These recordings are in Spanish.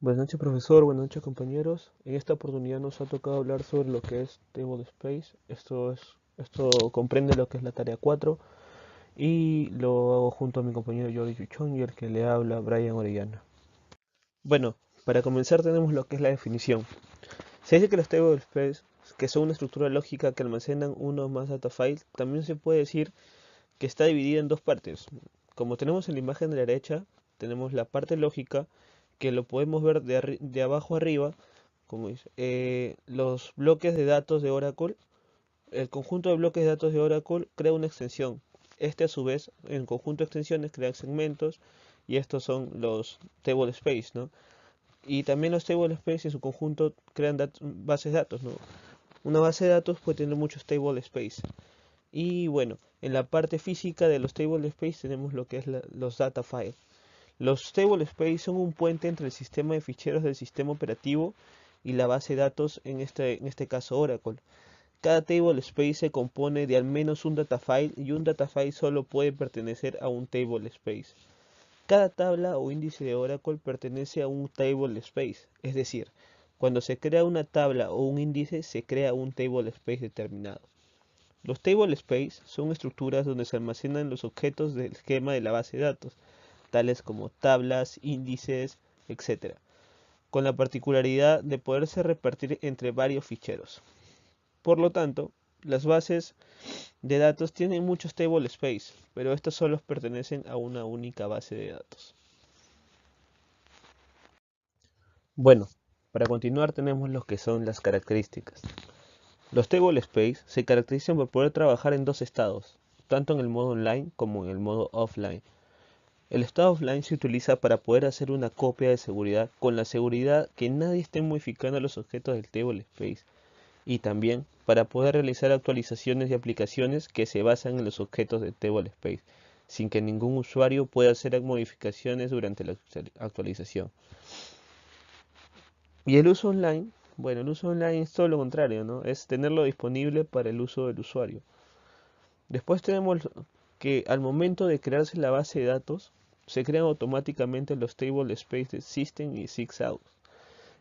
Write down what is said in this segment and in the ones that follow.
Buenas noches, profesor. Buenas noches, compañeros. En esta oportunidad nos ha tocado hablar sobre lo que es Table Space. Esto comprende lo que es la tarea 4 y lo hago junto a mi compañero Jordi Chuchón y el que le habla, Brian Orellana. Bueno, para comenzar tenemos lo que es la definición. Se dice que los Table Space, que son una estructura lógica que almacenan uno o más data files, también se puede decir que está dividida en dos partes. Como tenemos en la imagen de la derecha, tenemos la parte lógica, que lo podemos ver de abajo arriba, como dice, los bloques de datos de Oracle. El conjunto de bloques de datos de Oracle crea una extensión. Este a su vez, en conjunto de extensiones, crea segmentos y estos son los table space, ¿no? Y también los table space en su conjunto crean bases de datos, ¿no? Una base de datos puede tener muchos table space. Y bueno, en la parte física de los table space tenemos lo que es los data files. Los table space son un puente entre el sistema de ficheros del sistema operativo y la base de datos, en este caso Oracle. Cada table space se compone de al menos un data file y un data file solo puede pertenecer a un table space. Cada tabla o índice de Oracle pertenece a un table space, es decir, cuando se crea una tabla o un índice se crea un table space determinado. Los table space son estructuras donde se almacenan los objetos del esquema de la base de datos, tales como tablas, índices, etc., con la particularidad de poderse repartir entre varios ficheros. Por lo tanto, las bases de datos tienen muchos table space, pero estos solo pertenecen a una única base de datos. Bueno, para continuar tenemos lo que son las características. Los table space se caracterizan por poder trabajar en dos estados, tanto en el modo online como en el modo offline. El estado offline se utiliza para poder hacer una copia de seguridad con la seguridad que nadie esté modificando los objetos del table space y también para poder realizar actualizaciones de aplicaciones que se basan en los objetos del table space sin que ningún usuario pueda hacer modificaciones durante la actualización. Y el uso online, bueno, el uso online es todo lo contrario, ¿no? Es tenerlo disponible para el uso del usuario. Después tenemos que al momento de crearse la base de datos, se crean automáticamente los table space de System y SysAuth.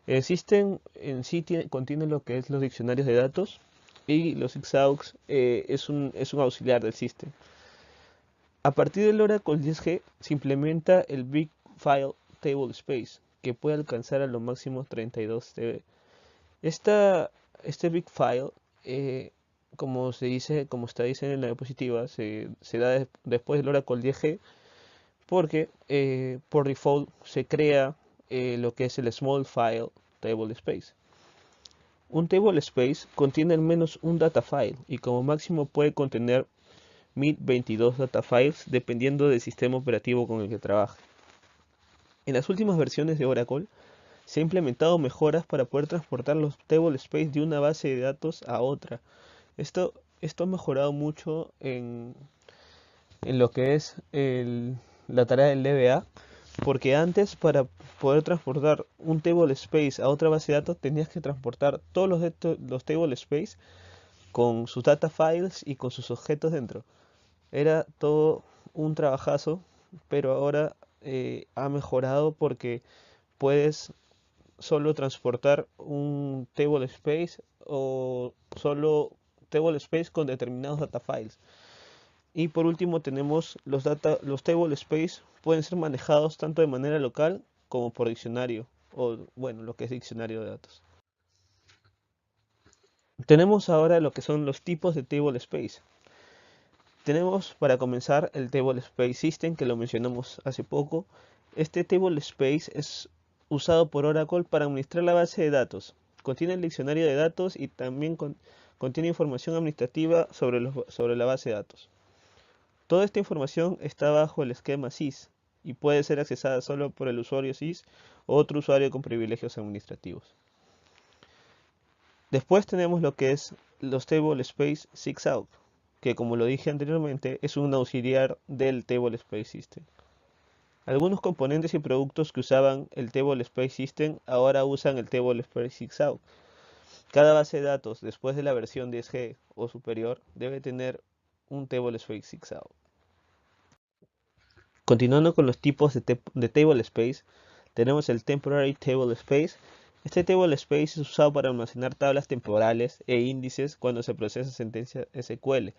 El System en sí contiene lo que es los diccionarios de datos y los SysAuth es un auxiliar del System. A partir del Oracle 10G se implementa el Big File Table Space, que puede alcanzar a lo máximo 32 TB. Este Big File, eh, como está dice en la diapositiva, se da después del Oracle 10G porque por default se crea lo que es el Small File Table Space. Un Table Space contiene al menos un data file y como máximo puede contener 1022 data files dependiendo del sistema operativo con el que trabaje. En las últimas versiones de Oracle se han implementado mejoras para poder transportar los table space de una base de datos a otra. Esto, esto ha mejorado mucho en lo que es la tarea del DBA, porque antes para poder transportar un table space a otra base de datos tenías que transportar todos los table space con sus data files y con sus objetos dentro. Era todo un trabajazo, pero ahora ha mejorado porque puedes solo transportar un table space o solo table space con determinados data files. Y por último tenemos los table space pueden ser manejados tanto de manera local como por diccionario o bueno, lo que es diccionario de datos. Tenemos ahora lo que son los tipos de table space. Tenemos para comenzar el Table Space System que lo mencionamos hace poco. Este Table Space es usado por Oracle para administrar la base de datos. Contiene el diccionario de datos y también contiene información administrativa sobre la base de datos. Toda esta información está bajo el esquema SYS y puede ser accesada solo por el usuario SYS o otro usuario con privilegios administrativos. Después tenemos lo que es los Table Space SysAuth, que como lo dije anteriormente es un auxiliar del Table Space System. Algunos componentes y productos que usaban el Table Space System ahora usan el Table Space SysAuth. Cada base de datos después de la versión 10G o superior debe tener un Table Space SysAuth. Continuando con los tipos de Table Space, Tenemos el Temporary Table Space. Este Table Space es usado para almacenar tablas temporales e índices cuando se procesa sentencia SQL.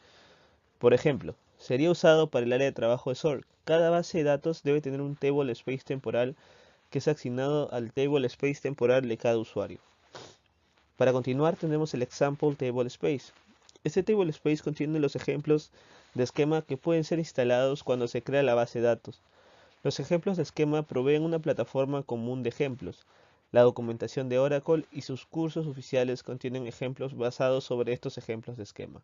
Por ejemplo, sería usado para el área de trabajo de SOR. Cada base de datos debe tener un Table Space temporal que es asignado al Table Space temporal de cada usuario. Para continuar tenemos el Example Table Space. Este Table Space contiene los ejemplos de esquema que pueden ser instalados cuando se crea la base de datos. Los ejemplos de esquema proveen una plataforma común de ejemplos. La documentación de Oracle y sus cursos oficiales contienen ejemplos basados sobre estos ejemplos de esquema.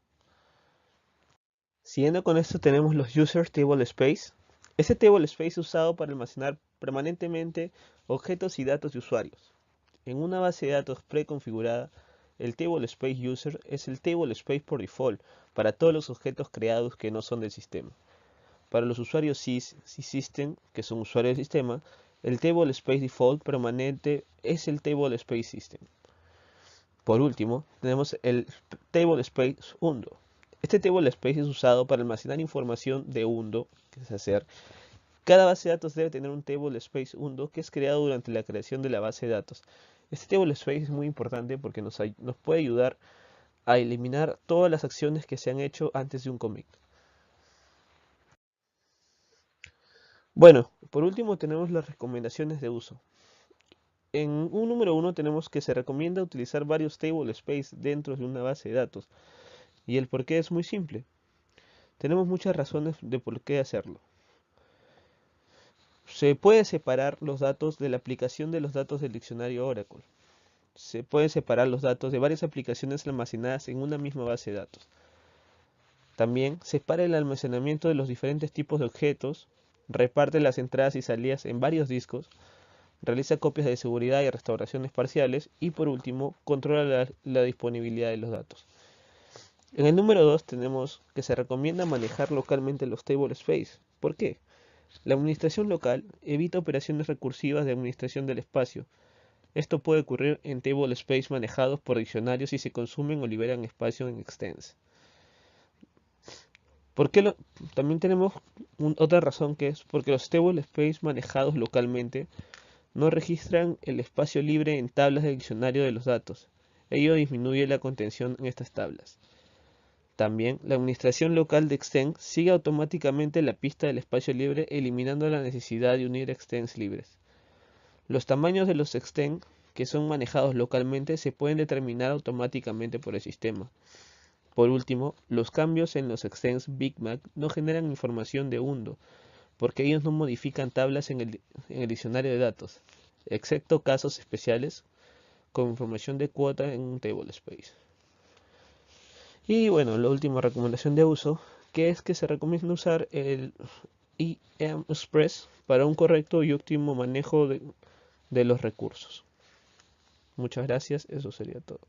Siguiendo con esto tenemos los User Table Space. Este Table Space es usado para almacenar permanentemente objetos y datos de usuarios. En una base de datos preconfigurada, el Table Space User es el Table Space por default para todos los objetos creados que no son del sistema. Para los usuarios System, que son usuarios del sistema, el Table Space Default permanente es el Table Space System. Por último, tenemos el Table Space Undo. Este Table Space es usado para almacenar información de Undo, que es hacer. Cada base de datos debe tener un Table Space Undo que es creado durante la creación de la base de datos. Este Table Space es muy importante porque nos puede ayudar a eliminar todas las acciones que se han hecho antes de un commit. Bueno, por último tenemos las recomendaciones de uso. En un número 1 tenemos que se recomienda utilizar varios table space dentro de una base de datos. Y el por qué es muy simple. Tenemos muchas razones de por qué hacerlo. Se puede separar los datos de la aplicación de los datos del diccionario Oracle. Se pueden separar los datos de varias aplicaciones almacenadas en una misma base de datos. También separa el almacenamiento de los diferentes tipos de objetos, reparte las entradas y salidas en varios discos, realiza copias de seguridad y restauraciones parciales y por último controla la disponibilidad de los datos. En el número 2 tenemos que se recomienda manejar localmente los table space. ¿Por qué? La administración local evita operaciones recursivas de administración del espacio. Esto puede ocurrir en table space manejados por diccionarios si se consumen o liberan espacio en extens. También tenemos otra razón que es porque los table space manejados localmente no registran el espacio libre en tablas de diccionario de los datos. Ello disminuye la contención en estas tablas. También, la administración local de extends sigue automáticamente la pista del espacio libre, eliminando la necesidad de unir extends libres. Los tamaños de los extends que son manejados localmente se pueden determinar automáticamente por el sistema. Por último, los cambios en los extends Big Mac no generan información de Undo, porque ellos no modifican tablas en el diccionario de datos, excepto casos especiales con información de cuota en un table space. Y bueno, la última recomendación de uso, que es que se recomienda usar el EM Express para un correcto y óptimo manejo de los recursos. Muchas gracias, eso sería todo.